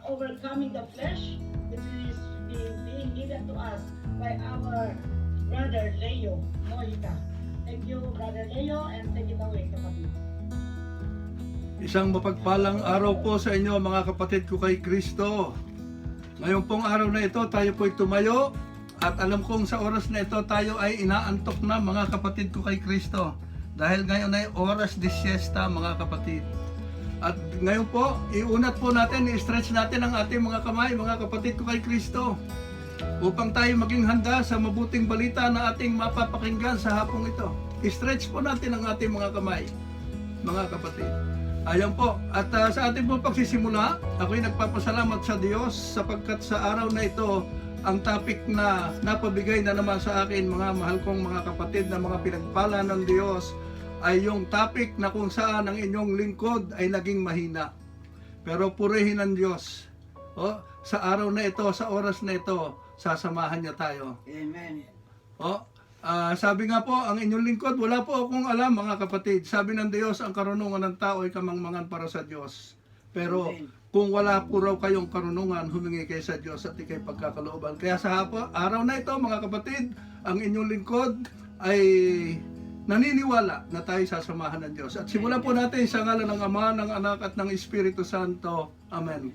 overcoming the flesh, which is being given to us by our brother Leo Mojica. Thank you, Brother Leo, and take it away, kapatid. Isang mapagpalang araw po sa inyo mga kapatid ko kay Kristo. Ngayon pong araw na ito tayo po'y tumayo at alam kong sa oras na ito tayo ay inaantok na mga kapatid ko kay Kristo. Dahil ngayon ay oras de siesta mga kapatid. At ngayon po, iunat po natin, i-stretch natin ang ating mga kamay mga kapatid ko kay Kristo. Upang tayo maging handa sa mabuting balita na ating mapapakinggan sa hapong ito. I-stretch po natin ang ating mga kamay, mga kapatid. Ayan po, at sa ating po pagsisimula, ako'y nagpapasalamat sa Diyos sapagkat sa araw na ito, ang topic na napabigay na naman sa akin, mga mahal kong mga kapatid na mga pinagpala ng Diyos, ay yung topic na kung saan ang inyong lingkod ay naging mahina. Pero purihin ng Diyos. Sa araw na ito, sa oras na ito, sasamahan niya tayo. Amen. Sabi nga po, ang inyong lingkod, wala po akong alam mga kapatid. Sabi ng Diyos, ang karunungan ng tao ay kamangmangan para sa Diyos. Pero kung wala po raw kayong karunungan, humingi kayo sa Diyos at ikay pagkakalooban. Kaya sa araw na ito mga kapatid, ang inyong lingkod ay naniniwala na tayo sasamahan ng Diyos. At simulan po natin sa ngalan ng Ama, ng Anak at ng Espiritu Santo. Amen.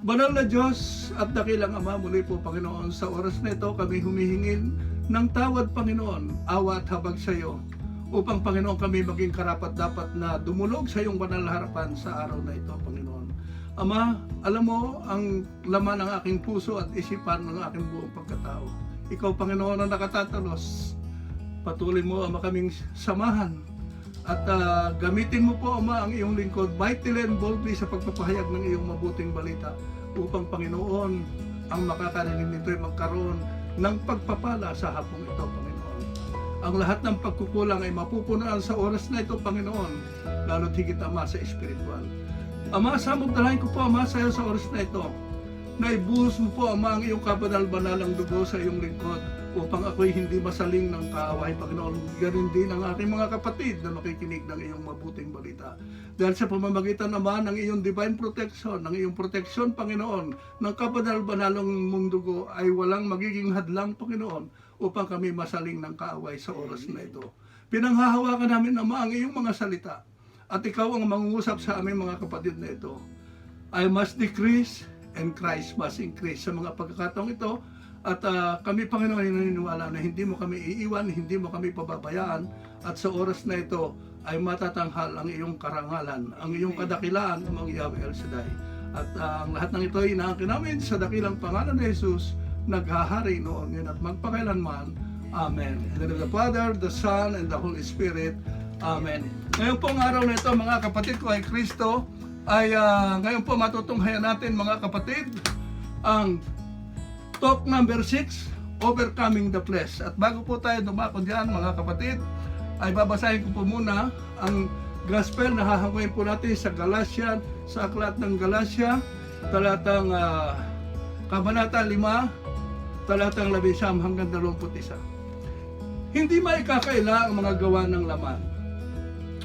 Banal na Diyos at dakilang Ama, muli po Panginoon, sa oras na ito kami humihingin ng tawad Panginoon, awa at habag sa iyo, upang Panginoon kami maging karapat-dapat na dumulog sa iyong banal na harapan sa araw na ito, Panginoon. Ama, alam mo ang laman ng aking puso at isipan ng aking buong pagkatao. Ikaw, Panginoon, ang nakatatalos. Patuloy mo, Ama, kaming samahan at gamitin mo po, Ama, ang iyong lingkod mightily and boldly sa pagpapahayag ng iyong mabuting balita upang, Panginoon, ang makakarinig nito ay magkaroon ng pagpapala sa hapong ito, Panginoon. Ang lahat ng pagkukulang ay mapupunaan sa oras na ito, Panginoon, lalo't higit, Ama, sa espiritual. Ama, samot-dalahin ko po, Ama, sa iyo sa oras na ito, na ibuhos mo po, Ama, ang iyong kabanal-banalang dugo sa iyong lingkod upang ako'y hindi masaling ng kaaway, Panginoon. Ganon din ang aking mga kapatid na makikinig ng iyong mabuting balita. Dahil sa pamamagitan naman ng iyong divine protection, ng iyong protection, Panginoon, ng kabanal-banalong mong dugo ay walang magiging hadlang, Panginoon, upang kami masaling ng kaaway sa oras na ito. Pinanghahawakan namin, Ama, ang iyong mga salita at ikaw ang mangungusap sa aming mga kapatid na ito. I must decrease and Christ must increase. Sa mga pagkakataong ito, at kami, Panginoon, ay naniniwala na hindi mo kami iiwan, hindi mo kami pababayaan, at sa oras na ito ay matatanghal ang iyong karangalan, ang iyong kadakilaan, amang Yahweh El Shaddai. At ang lahat ng ito ay inaangkin namin sa dakilang pangalan ni Jesus, naghahari noon ngayon at magpakailanman. Amen. In the name of the Father, the Son, and the Holy Spirit. Amen. Ngayon pong araw na ito, mga kapatid ko ay Kristo, ay ngayon po matutunghayan natin, mga kapatid, ang talk number 6, Overcoming the Flesh. At bago po tayo dumako diyan, mga kapatid, ay babasahin ko po muna ang gospel na hahanguin po natin sa Galatia, sa aklat ng Galatia, talatang kabanata 5, talatang 11 hanggang 21. Hindi maikakaila ang mga gawa ng laman.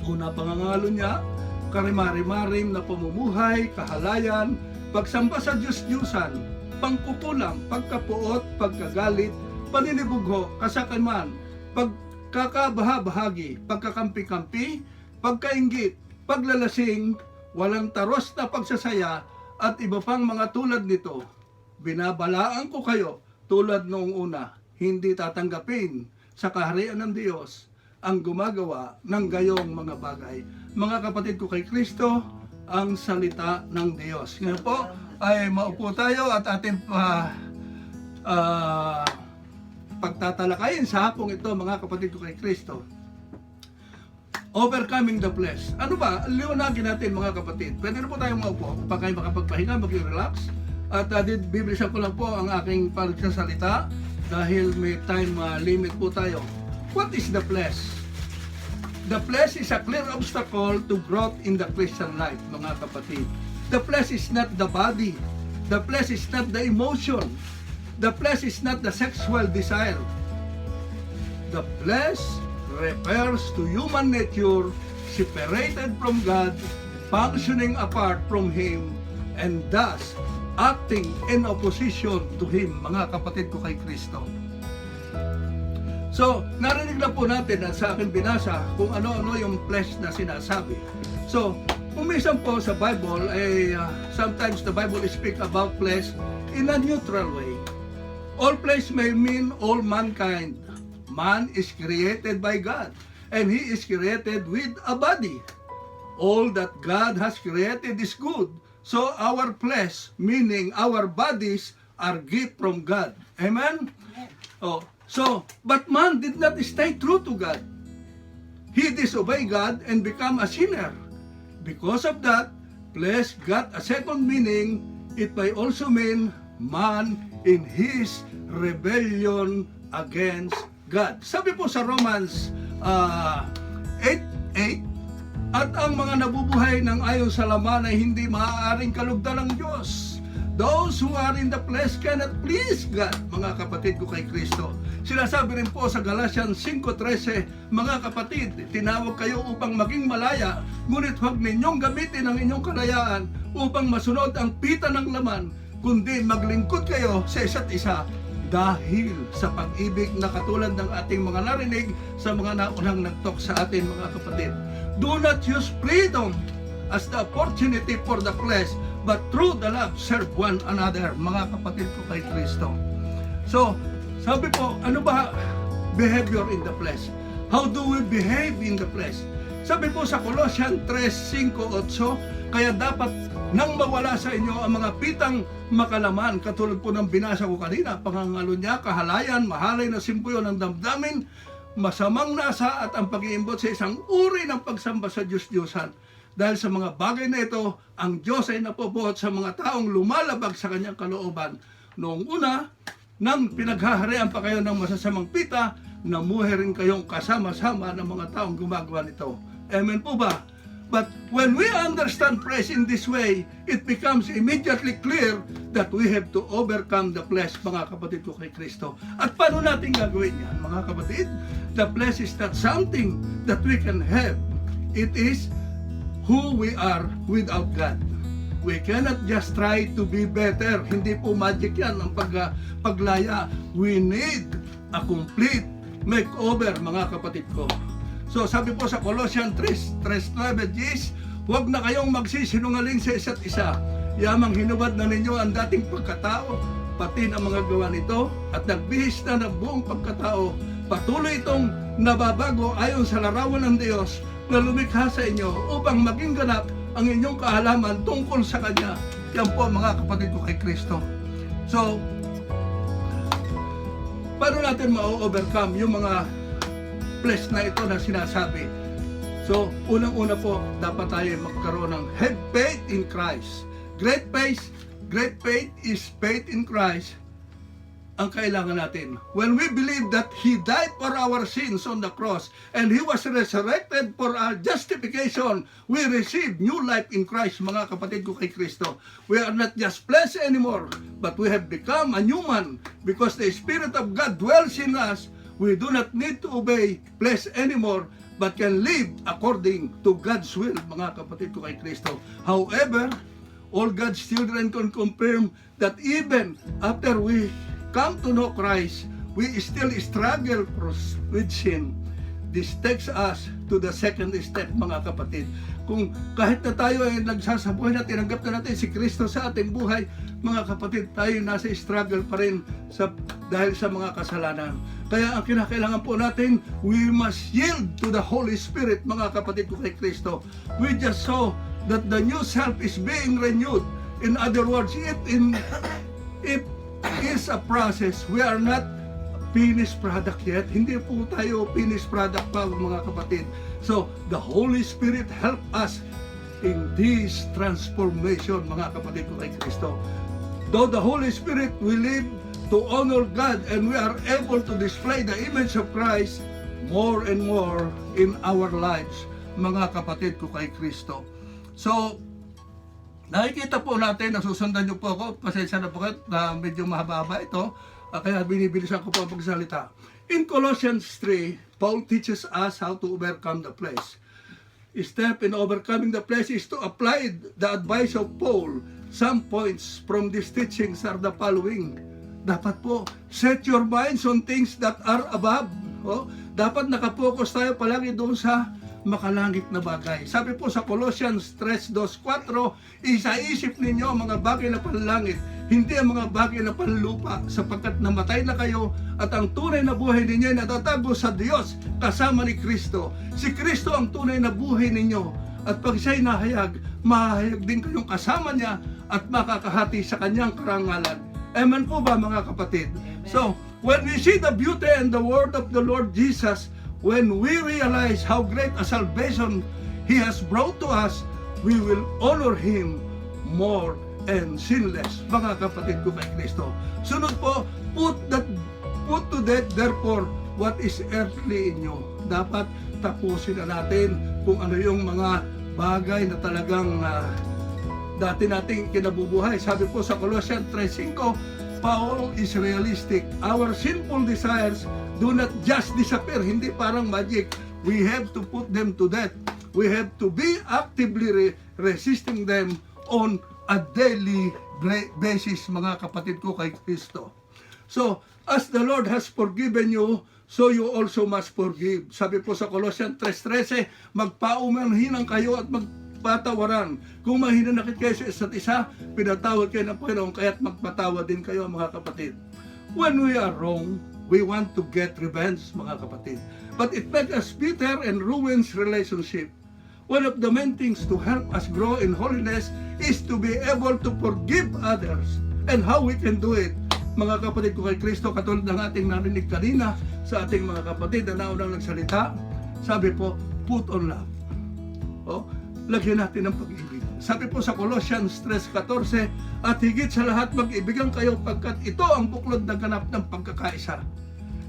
Una pangangalo niya, karimari-marim na pamumuhay, kahalayan, pagsamba sa Diyos-Diyusan, pangkukulang, pagkapuot, pagkagalit, paninibugho, kasakiman, pagkakabaha-bahagi, pagkakampi-kampi, pagkainggit, paglalasing, walang taros na pagsasaya, at iba pang mga tulad nito. Binabalaan ko kayo tulad noong una, hindi tatanggapin sa kaharian ng Diyos ang gumagawa ng gayong mga bagay. Mga kapatid ko kay Kristo, ang salita ng Diyos. Ngayon po, ay maupo tayo at ating pagtatalakayin sa hapong ito, mga kapatid ko kay Kristo. Overcoming the flesh. Ano ba? Liwanagin natin, mga kapatid. Pwede na po tayong maupo upang kayo makapagpahinga, mag-relax. At bibilisan ko lang po ang aking pagsasalita dahil may time limit po tayo. What is the flesh? The flesh is a clear obstacle to growth in the Christian life, mga kapatid. The flesh is not the body. The flesh is not the emotion. The flesh is not the sexual desire. The flesh refers to human nature separated from God, functioning apart from Him, and thus acting in opposition to Him, mga kapatid ko kay Kristo. So, narinig na po natin at sa akin binasa kung ano-ano yung flesh na sinasabi. So, minsan po sa Bible, sometimes the Bible speak about flesh in a neutral way. All flesh may mean all mankind. Man is created by God, and he is created with a body. All that God has created is good. So our flesh, meaning our bodies, are gift from God. Amen? Oh, so, but man did not stay true to God. He disobeyed God and became a sinner. Because of that, flesh got a second meaning. It may also mean man in his rebellion against God. Sabi po sa Romans 8:8, at ang mga nabubuhay ng ayon sa laman ay hindi maaaring kalugdan ng Diyos. Those who are in the flesh cannot please God, mga kapatid ko kay Kristo. Sinasabi rin po sa Galatians 5:13, mga kapatid, tinawag kayo upang maging malaya, ngunit huwag ninyong gamitin ang inyong kalayaan upang masunod ang pita ng laman, kundi maglingkod kayo sa isa't isa dahil sa pag-ibig na katulad ng ating mga narinig sa mga naunang nagtalk sa atin, mga kapatid. Do not use freedom as the opportunity for the flesh, but through the love serve one another, mga kapatid ko kay Kristo. So, sabi po, ano ba behavior in the flesh? How do we behave in the flesh? Sabi po sa Colossians 3:5-8, kaya dapat nang mawala sa inyo ang mga pitang makalaman, katulad po ng binasa ko kanina, pangangalo niya, kahalayan, mahalay na simpuyo ng damdamin, masamang nasa at ang pag-iimbot sa isang uri ng pagsamba sa Diyos-Diyosan. Dahil sa mga bagay na ito, ang Diyos ay napobuhat sa mga taong lumalabag sa kanyang kalooban. Noong una, nang pinaghaharian pa kayo ng masasamang pita, namuhay rin kayong kasama-sama ng mga taong gumagawa nito. Amen po ba? But when we understand praise in this way, it becomes immediately clear that we have to overcome the flesh, mga kapatid ko kay Kristo. At paano natin gagawin yan, mga kapatid? The flesh is not something that we can have. It is who we are without God. We cannot just try to be better. Hindi po magic yan ang paglaya. We need a complete makeover, mga kapatid ko. So sabi po sa Colossians 3:9, huwag na kayong magsisinungaling sa isa't isa. Yamang hinubad na ninyo ang dating pagkatao, pati ang mga gawa nito, at nagbihis na ng buong pagkatao. Patuloy itong nababago ayon sa larawan ng Diyos na lumikha sa inyo upang maging ganap ang inyong kaalaman tungkol sa Kanya. Yan po, mga kapatid ko kay Kristo. So, paano natin ma-overcome yung mga flesh na ito na sinasabi? So, unang-una po, dapat tayo magkaroon ng have faith in Christ. Great faith is faith in Christ ang kailangan natin. When we believe that He died for our sins on the cross and He was resurrected for our justification, we receive new life in Christ, mga kapatid ko kay Kristo. We are not just flesh anymore, but we have become a new man because the Spirit of God dwells in us. We do not need to obey flesh anymore, but can live according to God's will, mga kapatid ko kay Kristo. However, all God's children can confirm that even after we come to know Christ, we still struggle with sin. This takes us to the second step, mga kapatid. Kung kahit na tayo ay nagsasabuhay na tinanggap na natin si Kristo sa ating buhay, mga kapatid, tayo nasa struggle pa rin dahil sa mga kasalanan. Kaya ang kinakailangan po natin, we must yield to the Holy Spirit, mga kapatid ko kay Kristo. We just saw that the new self is being renewed. In other words, if is a process. We are not finished product yet. Hindi po tayo finished product pa, mga kapatid. So, the Holy Spirit help us in this transformation, mga kapatid ko kay Kristo. Though the Holy Spirit will live to honor God and we are able to display the image of Christ more and more in our lives, mga kapatid ko kay Kristo. So, nakikita po natin, nasusundan niyo po ako, pasensya na po kayo na medyo mahaba ito, kaya binibilisan ko po ang pagsalita. In Colossians 3, Paul teaches us how to overcome the flesh. step in overcoming the flesh is to apply the advice of Paul. Some points from these teachings are the following. Dapat po, set your minds on things that are above. Dapat nakapokus tayo palagi doon sa makalangit na bagay. Sabi po sa Colossians 3:2-4, isaisip ninyo ang mga bagay na panlangit, hindi ang mga bagay na panlupa, sapagkat namatay na kayo at ang tunay na buhay ninyo ay natatago sa Diyos kasama ni Kristo. Si Kristo ang tunay na buhay ninyo, at pag siya'y nahayag, mahayag din kayong kasama niya at makakahati sa kanyang karangalan. Amen po ba, mga kapatid? Amen. So, when we see the beauty and the word of the Lord Jesus, when we realize how great a salvation He has brought to us, we will honor Him more and sinless. Mga kapatid ko kay Kristo. Sunod po, put to death therefore what is earthly in you. Dapat tapusin na natin kung ano yung mga bagay na talagang dati nating kinabubuhay. Sabi po sa Colossians 3:5, Paul is realistic. Our sinful desires do not just disappear. Hindi parang magic. We have to put them to death. We have to be actively resisting them on a daily basis, mga kapatid ko kay Kristo. So, as the Lord has forgiven you, so you also must forgive. Sabi po sa Colossians 3:13, magpaumanhinang kayo at magpatawaran. Kung mahinanakit kayo sa isa't isa, pinatawad kayo ng Panginoon, kaya't magpatawad din kayo, mga kapatid. When we are wrong, we want to get revenge, mga kapatid. But it makes us bitter and ruins relationship. One of the main things to help us grow in holiness is to be able to forgive others. And how we can do it, mga kapatid ko kay Kristo, katulad ng ating narinig kanina sa ating mga kapatid na naunang nagsalita, sabi po, put on love. Lagyan natin ng pag-ibig. Sabi po sa Colossians 3:14, at higit sa lahat mag-ibigan kayo pagkat ito ang buklod ng ganap ng pagkakaisa.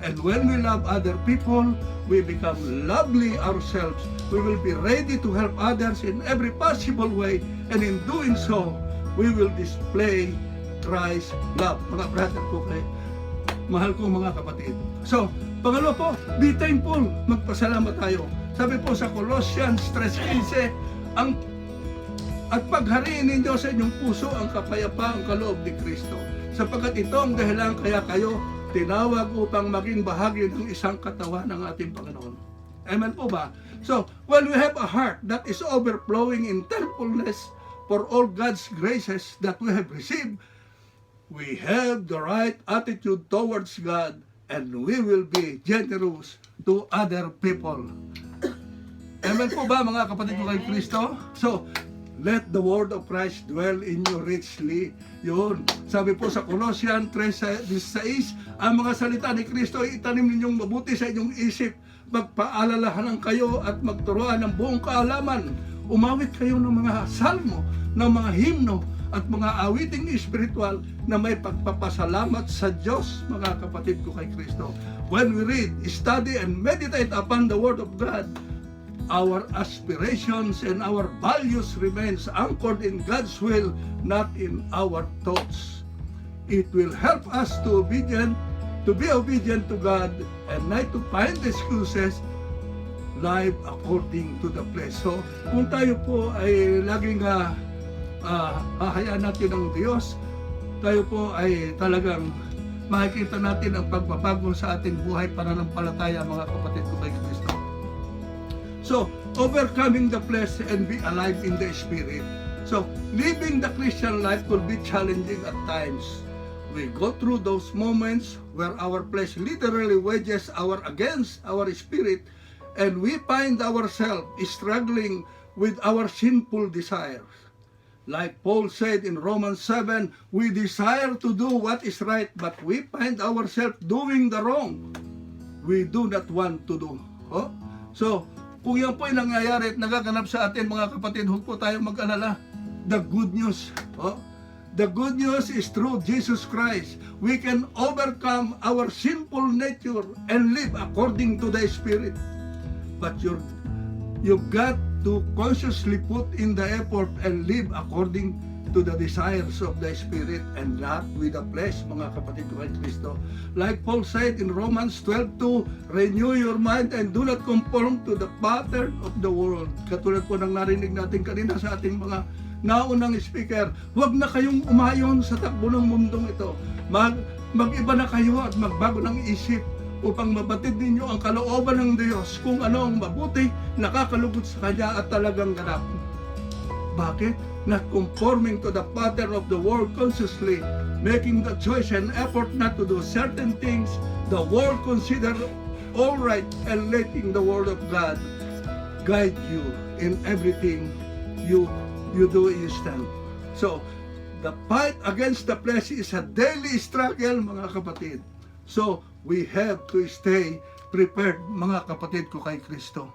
And when we love other people, we become lovely ourselves. We will be ready to help others in every possible way, and in doing so, we will display Christ's love. Mga brother ko, mahal kong mga kapatid. So, pangalawa po, be thankful. Magpasalamat tayo. Sabi po sa Colossians 3:15, at paghariin ninyo sa inyong puso ang kapayapaang kaloob ni Kristo, sapagkat ito ang dahilan kaya kayo tinawag upang maging bahagi ng isang katawan ng ating Panginoon. Amen po ba? So, when we have a heart that is overflowing in thankfulness for all God's graces that we have received, we have the right attitude towards God, and we will be generous to other people. Amen po ba, mga kapatid ko kay Kristo? So, let the word of Christ dwell in you richly. Yun. Sabi po sa Colossians 3:16, ang mga salita ni Kristo ay itanim ninyong mabuti sa inyong isip. Magpaalalahanan kayo at magturuan ng buong kaalaman. Umawit kayo ng mga salmo, ng mga himno, at mga awiting espiritual na may pagpapasalamat sa Diyos, mga kapatid ko kay Kristo. When we read, study, and meditate upon the Word of God, our aspirations and our values remains anchored in God's will, not in our thoughts. It will help us to be obedient to God and not to find excuses, live according to the flesh. So, kung tayo po ay laging hahayaan natin ng Diyos, tayo po ay talagang makikita natin ang pagbabago sa ating buhay pananampalataya, mga kapatid ko kay Kristo. So, overcoming the flesh and be alive in the Spirit. So, living the Christian life could be challenging at times. We go through those moments where our flesh literally wages against our spirit, and we find ourselves struggling with our sinful desires. Like Paul said in Romans 7, we desire to do what is right, but we find ourselves doing the wrong we do not want to do. So, kung yan po ay nangyayari at nagaganap sa atin, mga kapatid, huwag po tayo mag-alala. The good news, the good news is through Jesus Christ. We can overcome our sinful nature and live according to the Spirit. But you've got to consciously put in the effort and live according to the desires of the Spirit and not with the flesh, mga kapatid ko kay Kristo. Like Paul said in Romans 12:2, renew your mind and do not conform to the pattern of the world. Katulad po ng narinig natin kanina sa ating mga naunang speaker, huwag na kayong umayon sa takbo ng mundong ito. Mag-iba na kayo at magbago ng isip upang mabatid ninyo ang kalooban ng Diyos kung ano ang mabuti, nakakalugod sa Kanya at talagang ganap. Bakit? Not conforming to the pattern of the world consciously, making the choice and effort not to do certain things the world consider all right, and letting the Word of God guide you in everything you do you stand. So, the fight against the flesh is a daily struggle, mga kapatid. So, we have to stay prepared, mga kapatid ko kay Kristo.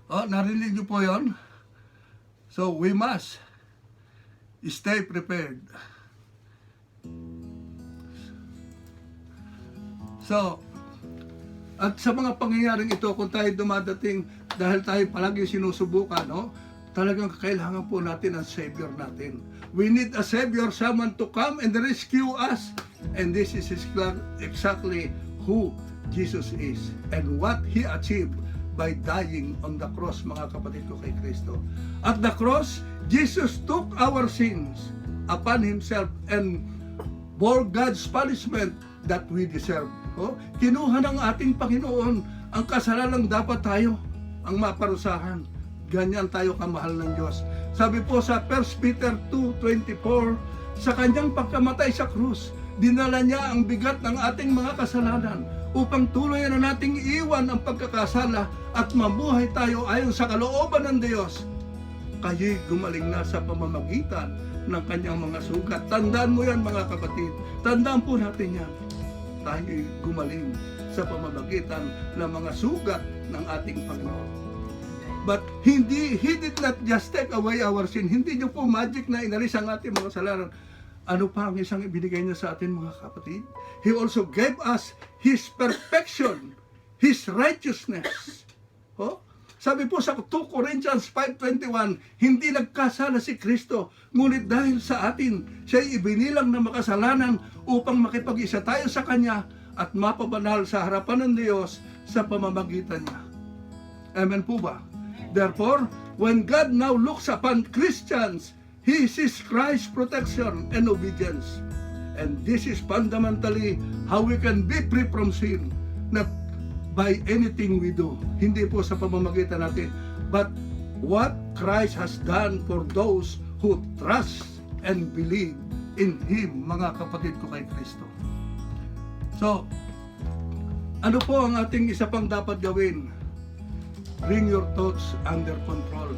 Narinig niyo po yon? So, we must stay prepared. So, at sa mga pangyayaring ito, kung tayo dumadating, dahil tayo palagi sinusubukan, no? Talagang kailangan po natin ang Savior natin. We need a Savior, someone to come and rescue us. And this is exactly who Jesus is and what He achieved by dying on the cross, mga kapatid ko kay Kristo. At the cross, Jesus took our sins upon Himself and bore God's punishment that we deserve. Kinuha ng ating Panginoon ang kasalanang dapat tayo ang maparusahan. Ganyan tayo kamahal ng Diyos. Sabi po sa 1 Peter 2:24, sa Kanyang pagkamatay sa krus, dinala Niya ang bigat ng ating mga kasalanan upang tuluyan na nating iwan ang pagkakasala at mabuhay tayo ayon sa kalooban ng Diyos. Kayo'y gumaling na sa pamamagitan ng Kanyang mga sugat. Tandaan mo yan, mga kapatid. Tandaan po natin yan. Tayo'y gumaling sa pamamagitan ng mga sugat ng ating Panginoon. But He did not just take away our sin. Hindi niyo po magic na inalis ang ating mga kasalanan. Ano pa ang isang ibinigay niya sa atin, mga kapatid? He also gave us His perfection, His righteousness. Sabi po sa 2 Corinthians 5:21, hindi nagkasala si Kristo, ngunit dahil sa atin, siya'y ibinilang na makasalanan upang makipag-isa tayo sa Kanya at mapabanal sa harapan ng Diyos sa pamamagitan niya. Amen po ba? Therefore, when God now looks upon Christians, He sees Christ's protection and obedience. And this is fundamentally how we can be free from sin. Not by anything we do. Hindi po sa pamamagitan natin. But what Christ has done for those who trust and believe in Him, mga kapatid ko kay Kristo. So, ano po ang ating isa pang dapat gawin? Bring your thoughts under control.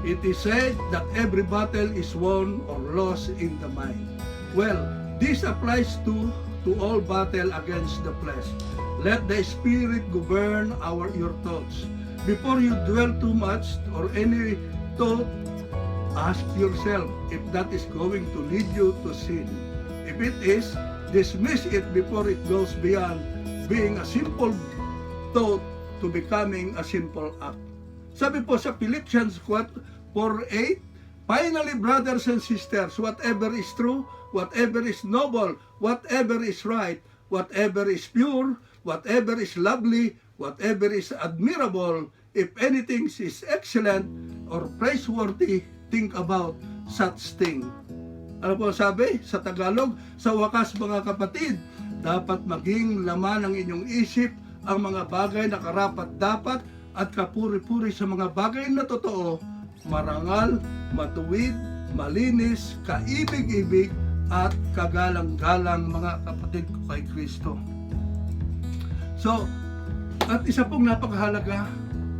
It is said that every battle is won or lost in the mind. Well, this applies to all battle against the flesh. Let the Spirit govern your thoughts. Before you dwell too much or any thought, ask yourself if that is going to lead you to sin. If it is, dismiss it before it goes beyond being a simple thought to becoming a simple act. Sabi po sa Philippians 4:8, finally, brothers and sisters, whatever is true, whatever is noble, whatever is right, whatever is pure, whatever is lovely, whatever is admirable, if anything is excellent or praiseworthy, think about such thing. Ano po sabi sa Tagalog? Sa wakas, mga kapatid, dapat maging laman ng inyong isip ang mga bagay na karapat-dapat at kapuri-puri sa mga bagay na totoo, marangal, matuwid, malinis, kaibig-ibig, at kagalang-galang, mga kapatid ko kay Kristo. So, at isa pong napakahalaga,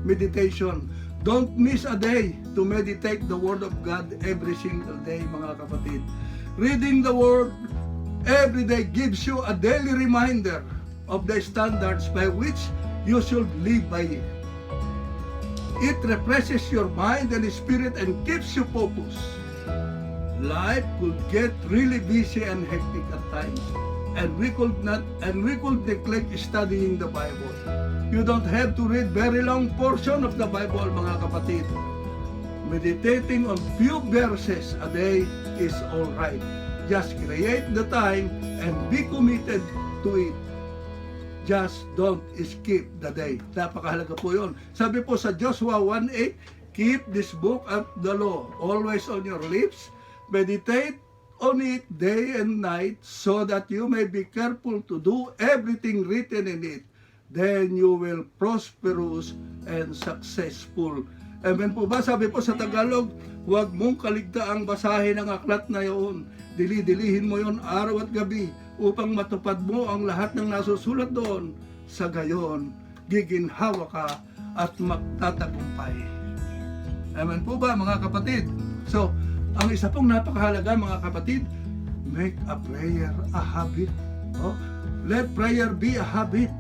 meditation. Don't miss a day to meditate the Word of God every single day, mga kapatid. Reading the Word every day gives you a daily reminder of the standards by which you should live by it. It refreshes your mind and spirit and keeps you focused. Life could get really busy and hectic at times, and we could neglect studying the Bible. You don't have to read very long portion of the Bible, mga kapatid. meditating on few verses a day is all right. Just create the time and be committed to it. Just don't skip the day. Napakahalaga po yun. Sabi po sa Joshua 1:8, keep this book of the law always on your lips. Meditate on it day and night so that you may be careful to do everything written in it. Then you will prosperous and successful. Amen po ba? Sabi po sa Tagalog, huwag mong kaligtaang basahin ang aklat na yun. Dili-dilihin mo yon araw at gabi upang matupad mo ang lahat ng nasusulat doon. Sa gayon, giginhawa ka at magtatagumpay. Amen po ba mga kapatid? So, ang isa pong napakahalaga mga kapatid, make a prayer a habit. Oh, let prayer be a habit.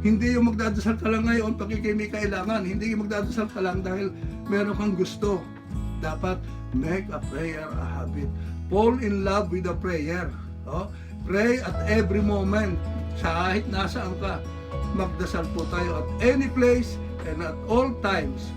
Hindi yung magdadasal ka lang ngayon pag may kailangan. Hindi yung magdadasal ka lang dahil meron kang gusto. Dapat make a prayer a habit. Fall in love with a prayer. Oh, pray at every moment. Sa kahit nasaan ka, magdasal po tayo at any place and at all times.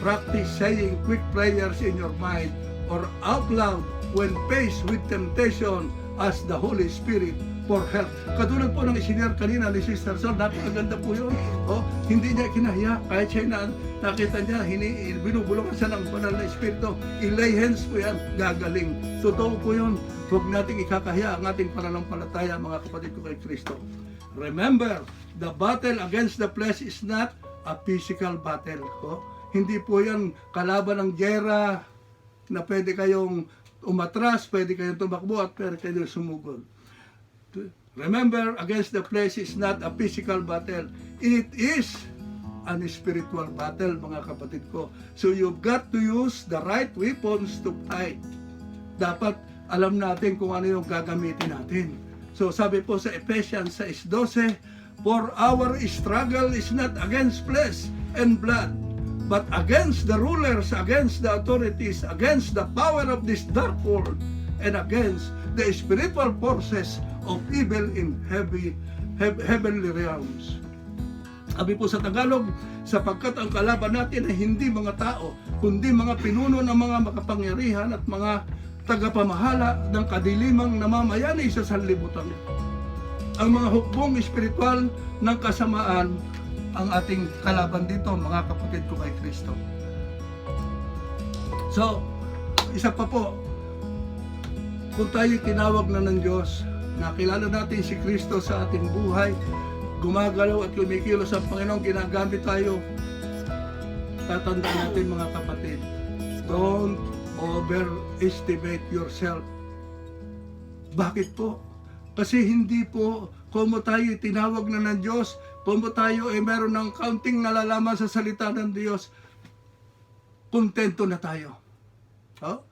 Practice saying quick prayers in your mind or out loud when faced with temptation as the Holy Spirit for help. Katulad po ng isinare kanina ni Sister Sol, napakaganda po yun. Oh, hindi niya kinahiya, kahit siya nakita niya, binubulungan siya ng banal na Espiritu. I-lay hands po yan, gagaling. Totoo po yun. Huwag nating ikakahiya ang ating pananampalataya, mga kapatid ko kay Kristo. Remember, the battle against the flesh is not a physical battle. Oh, hindi po yan kalaban ng gera na pwede kayong umatras, pwede kayong tumakbo at pwede kayong sumugod. Remember, against the flesh is not a physical battle. It is an spiritual battle, mga kapatid ko. So you've got to use the right weapons to fight. Dapat alam natin kung ano yung gagamitin natin. So sabi po sa Ephesians 6:12, for our struggle is not against flesh and blood, but against the rulers, against the authorities, against the power of this dark world, and against the spiritual forces of evil in heavenly realms. Sabi po sa Tagalog, sapagkat ang kalaban natin ay hindi mga tao, kundi mga pinuno ng mga makapangyarihan at mga tagapamahala ng kadilimang namamayani sa sanlibutan. Ang mga hukbong espiritual ng kasamaan ang ating kalaban dito, mga kapatid ko kay Kristo. So, isa pa po, kung tayo tinawag na ng Diyos, nakilala natin si Kristo sa ating buhay, gumagalaw at kumikilos ang Panginoon, ginagamit tayo, tatandaan natin mga kapatid, don't overestimate yourself. Bakit po? Kasi hindi po, kung tayo tinawag na ng Diyos, kung tayo ay meron ng kaunting nalalaman sa salita ng Diyos, kontento na tayo. Oh?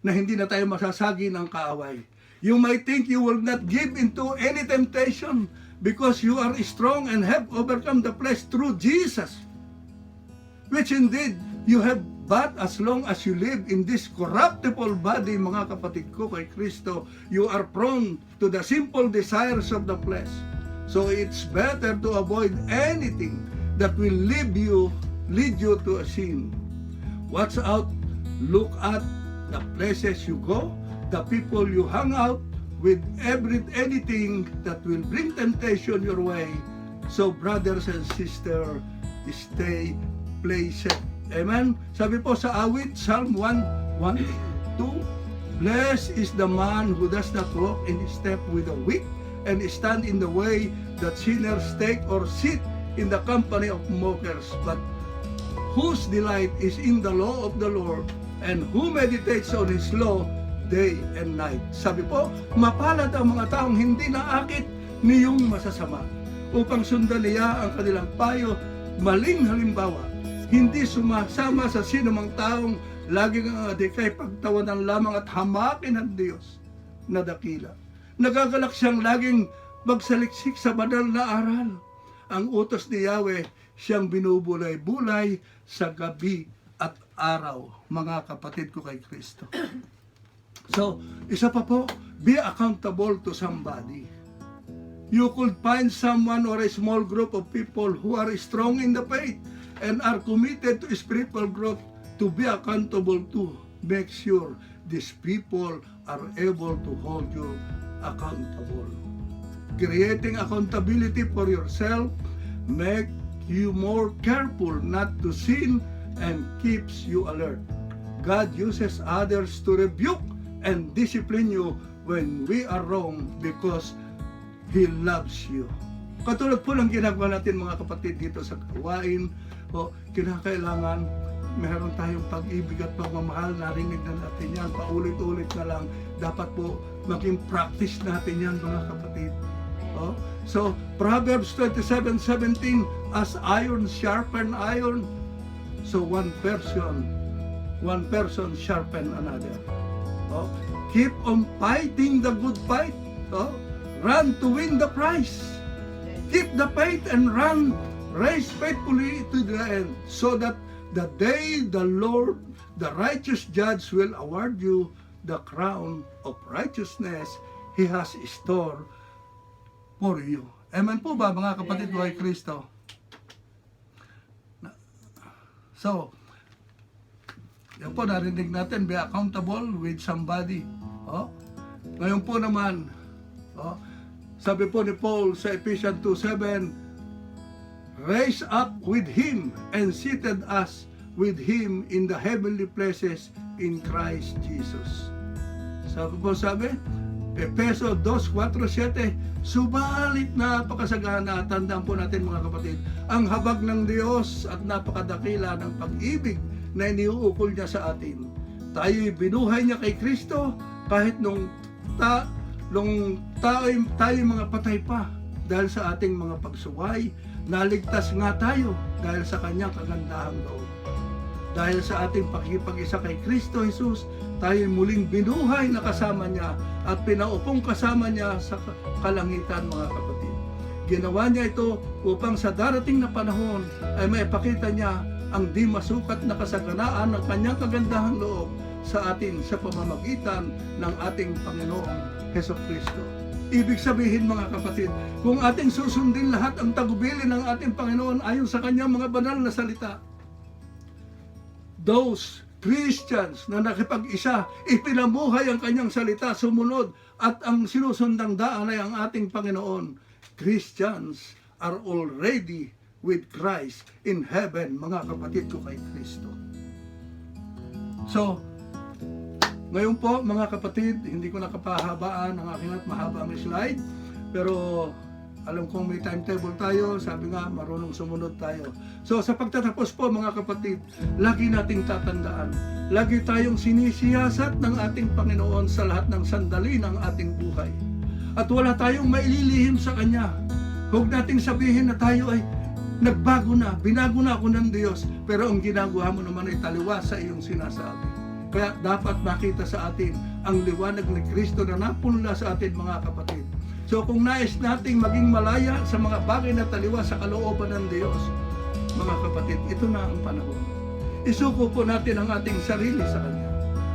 Na hindi na tayo masasagi ng kaaway. You might think you will not give into any temptation because you are strong and have overcome the flesh through Jesus. Which indeed, you have, but as long as you live in this corruptible body, mga kapatid ko kay Kristo, you are prone to the simple desires of the flesh. So it's better to avoid anything that will lead you to a sin. Watch out, look at the places you go, the people you hang out with, anything that will bring temptation your way. So brothers and sisters, stay blessed. Amen. Sabi po sa awit, Psalm 1:1-2, blessed is the man who does not walk in step with the wicked, and stand in the way that sinners take, or sit in the company of mockers, but whose delight is in the law of the Lord, and who meditates on His law day and night. Sabi po, mapalad ang mga taong hindi naakit niyong masasama, upang sundan niya ang kanilang payo, maling halimbawa, hindi sumasama sa sinumang taong laging ang adikay pagtawanan lamang at hamakin ng Diyos na dakila. Nagagalak siyang laging magsaliksik sa banal na aral. Ang utos ni Yahweh, siyang binubulay-bulay sa gabi at araw, mga kapatid ko kay Kristo. So, isa pa po, be accountable to somebody. You could find someone or a small group of people who are strong in the faith and are committed to spiritual growth to be accountable to. Make sure these people are able to hold you accountable. Creating accountability for yourself make you more careful not to sin and keeps you alert. God uses others to rebuke and discipline you when we are wrong because He loves you. Katulad po ng ginagawa natin mga kapatid dito sa gawain, kinakailangan meron tayong pag-ibig at pagmamahal. Narinig na natin yan, paulit-ulit na lang. Dapat po maging practice natin yan mga kapatid. So, Proverbs 27:17, as iron sharpen iron, so one person sharpen another. Keep on fighting the good fight. Run to win the prize. Keep the faith and run. Race faithfully to the end, so that the day the Lord, the righteous judge, will award you the crown of righteousness He has stored for you. Amen po ba mga kapatid ko kay Kristo? So, yan po narinig natin, be accountable with somebody. Ngayon po naman, sabi po ni Paul sa Ephesians 2:7, raise up with Him and seated us with Him in the heavenly places in Christ Jesus. Sabi, Efeso 2:4-7, subalit napakasagana, tandaan po natin mga kapatid, ang habag ng Diyos at napakadakila ng pag-ibig na iniuukol niya sa atin. Tayo'y binuhay niya kay Kristo kahit nung tayo mga patay pa dahil sa ating mga pagsuway. Naligtas nga tayo dahil sa kanyang kagandahang loob. Dahil sa ating pakikipag-isa kay Kristo Jesus, tayo muling binuhay na kasama niya at pinaupong kasama niya sa kalangitan mga kapatid. Ginawa niya ito upang sa darating na panahon ay maipakita niya ang di masukat na kasaganaan ng kanyang kagandahang loob sa atin sa pamamagitan ng ating Panginoong Hesus Kristo. Ibig sabihin mga kapatid, kung ating susundin lahat ang tagubilin ng ating Panginoon ayon sa kanyang mga banal na salita, those Christians na nakipag-isa, ipinamuhay ang kanyang salita, sumunod, at ang sinusundang daan ay ang ating Panginoon, Christians are already with Christ in heaven, mga kapatid ko kay Kristo. So, ngayon po mga kapatid, hindi ko nakapahabaan ang aking at mahaba ang slide, pero alam kong may timetable tayo, sabi nga marunong sumunod tayo. So sa pagtatapos po mga kapatid, lagi nating tatandaan, lagi tayong sinisiyasat ng ating Panginoon sa lahat ng sandali ng ating buhay. At wala tayong maililihim sa Kanya. Huwag nating sabihin na tayo ay nagbago na, binago na ako ng Diyos, pero ang ginagawa mo naman ay taliwas sa iyong sinasabi. Kaya dapat makita sa atin ang liwanag ni Kristo na napunla sa atin mga kapatid. So kung nais nating maging malaya sa mga bagay na taliwas sa kalooban ng Diyos, mga kapatid, ito na ang panahon. Isuko po natin ang ating sarili sa Kanya.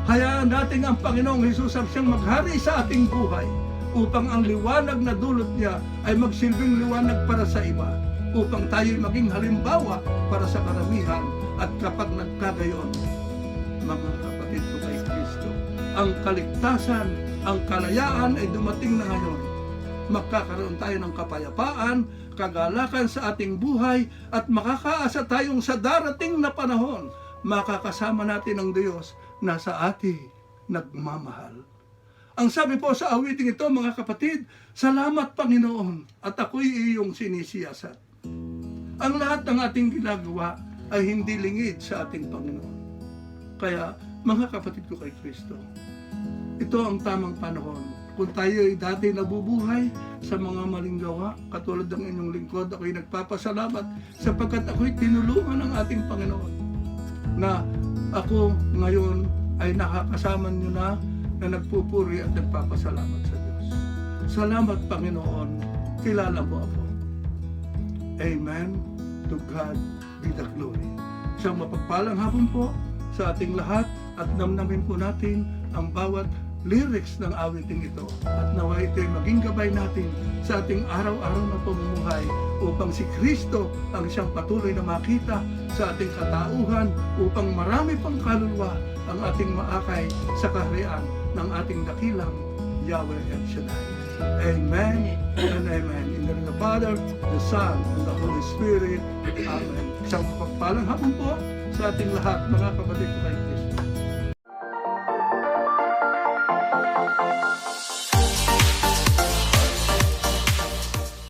Hayaan natin ang Panginoong Hesus ang siyang maghari sa ating buhay upang ang liwanag na dulot niya ay magsilbing liwanag para sa iba, upang tayo'y maging halimbawa para sa karamihan. At kapag nagkagayon, mga kapatid ko kay Kristo, ang kaligtasan, ang kalayaan ay dumating na ngayon. Magkakaroon tayo ng kapayapaan, kagalakan sa ating buhay, at makakaasa tayong sa darating na panahon, makakasama natin ang Diyos na sa ating nagmamahal. Ang sabi po sa awiting ito mga kapatid, salamat Panginoon at ako'y iyong sinisiyasat. Ang lahat ng ating ginagawa ay hindi lingid sa ating Panginoon. Kaya, mga kapatid ko kay Kristo, ito ang tamang panahon. Kung tayo ay dati nabubuhay sa mga maling gawa, katulad ng inyong lingkod, ako'y nagpapasalamat sapagkat ako'y tinulungan ng ating Panginoon na ako ngayon ay nakakasama niyo na nagpupuri at nagpapasalamat sa Diyos. Salamat Panginoon, kilala mo ako. Amen. To God be the glory. Isang mapagpalang hapon po sa ating lahat at namnamin po natin ang bawat lyrics ng awiting ito at nawa ito'y maging gabay natin sa ating araw-araw na pamumuhay upang si Kristo ang siyang patuloy na makita sa ating katauhan upang marami pang kaluluwa ang ating maakay sa kaharian ng ating dakilang Yahweh El Shaddai. Amen and amen. In the name of the Father, the Son, and the Holy Spirit. Amen. Isang pagpalang hapon po sa ating lahat, mga kapatid ko kay Kristo.